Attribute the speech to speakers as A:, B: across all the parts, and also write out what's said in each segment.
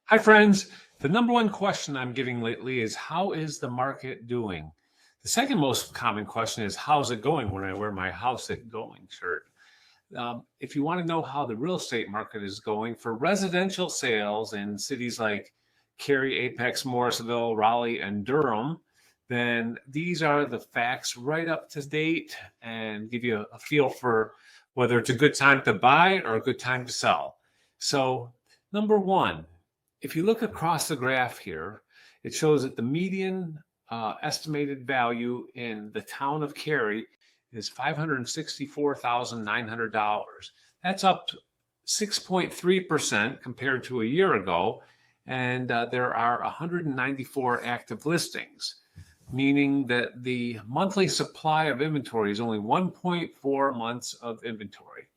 A: Hi, friends. The number one question I'm getting lately is how is the market doing? The second most common question is how's it going when I wear my how's it going shirt? If you want to know how the real estate market is going for residential sales in cities like Cary, Apex, Morrisville, Raleigh, and Durham, then these are the facts right up to date and give you a feel for whether it's a good time to buy or a good time to sell. So, number one, if you look across the graph here, it shows that the median estimated value in the town of Cary is $564,900. That's up 6.3% compared to a year ago. And there are 194 active listings, meaning that the monthly supply of inventory is only 1.4 months of inventory.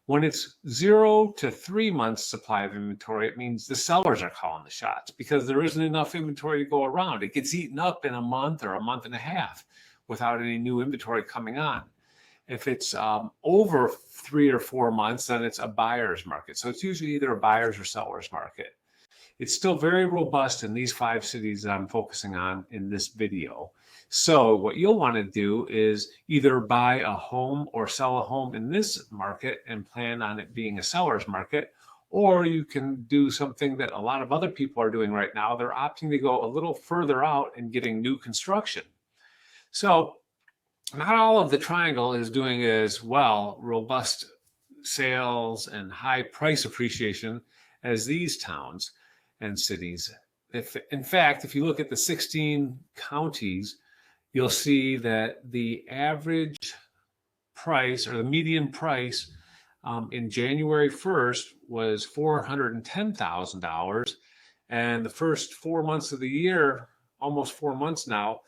A: When it's 0 to 3 months supply of inventory, it means the sellers are calling the shots because there isn't enough inventory to go around. It gets eaten up in a month or a month and a half without any new inventory coming on. If it's over 3 or 4 months, then it's a buyer's market. So it's usually either a buyer's or seller's market. It's still very robust in these 5 cities that I'm focusing on in this video. So what you'll want to do is either buy a home or sell a home in this market and plan on it being a seller's market, or you can do something that a lot of other people are doing right now. They're opting to go a little further out and getting new construction. So not all of the triangle is doing as well, robust sales and high price appreciation as these towns and cities. In fact, if you look at the 16 counties, you'll see that the average price or the median price in January 1st was $410,000. And the first 4 months of the year, almost 4 months now,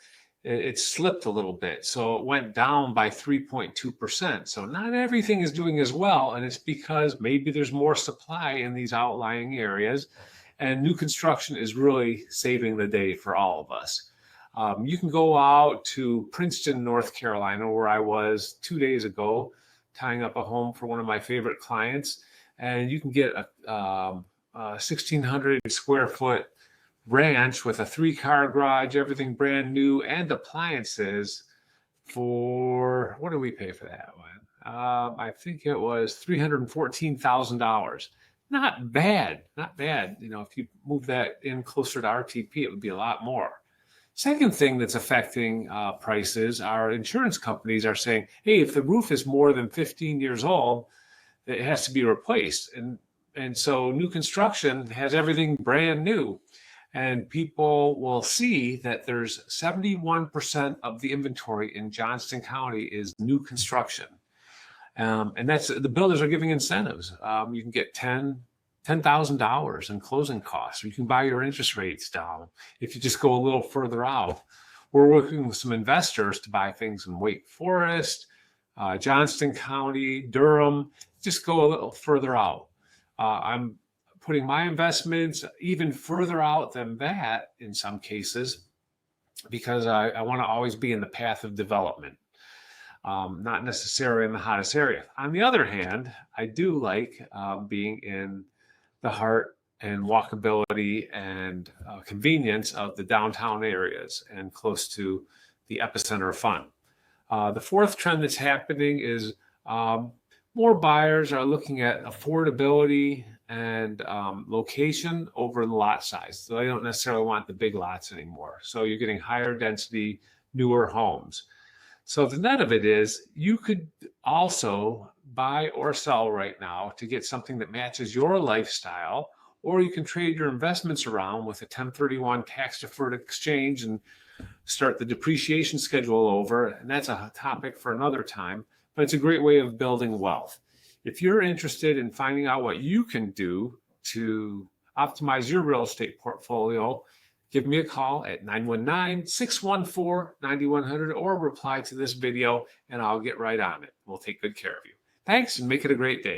A: it slipped a little bit. So it went down by 3.2%. So not everything is doing as well. And it's because maybe there's more supply in these outlying areas. And new construction is really saving the day for all of us. You can go out to Princeton, North Carolina, where I was 2 days ago, tying up a home for one of my favorite clients. And you can get a 1,600 square foot ranch with a 3-car garage, everything brand new, and appliances for, what did we pay for that one? I think it was $314,000. Not bad, not bad. You know, if you move that in closer to RTP, it would be a lot more. Second thing that's affecting prices, our insurance companies are saying, hey, if the roof is more than 15 years old, it has to be replaced. And so new construction has everything brand new. And people will see that there's 71% of the inventory in Johnston County is new construction. And that's the builders are giving incentives. You can get $10,000 in closing costs. You can buy your interest rates down if you just go a little further out. We're working with some investors to buy things in Wake Forest, Johnston County, Durham. Just go a little further out. I'm putting my investments even further out than that in some cases because I want to always be in the path of development. Not necessarily in the hottest area. On the other hand, I do like being in the heart and walkability and convenience of the downtown areas and close to the epicenter of fun. The fourth trend that's happening is more buyers are looking at affordability and location over the lot size. So they don't necessarily want the big lots anymore. So you're getting higher density, newer homes. So the net of it is you could also buy or sell right now to get something that matches your lifestyle, or you can trade your investments around with a 1031 tax deferred exchange and start the depreciation schedule over. And that's a topic for another time, but it's a great way of building wealth. If you're interested in finding out what you can do to optimize your real estate portfolio, give me a call at 919-614-9100 or reply to this video and I'll get right on it. We'll take good care of you. Thanks and make it a great day.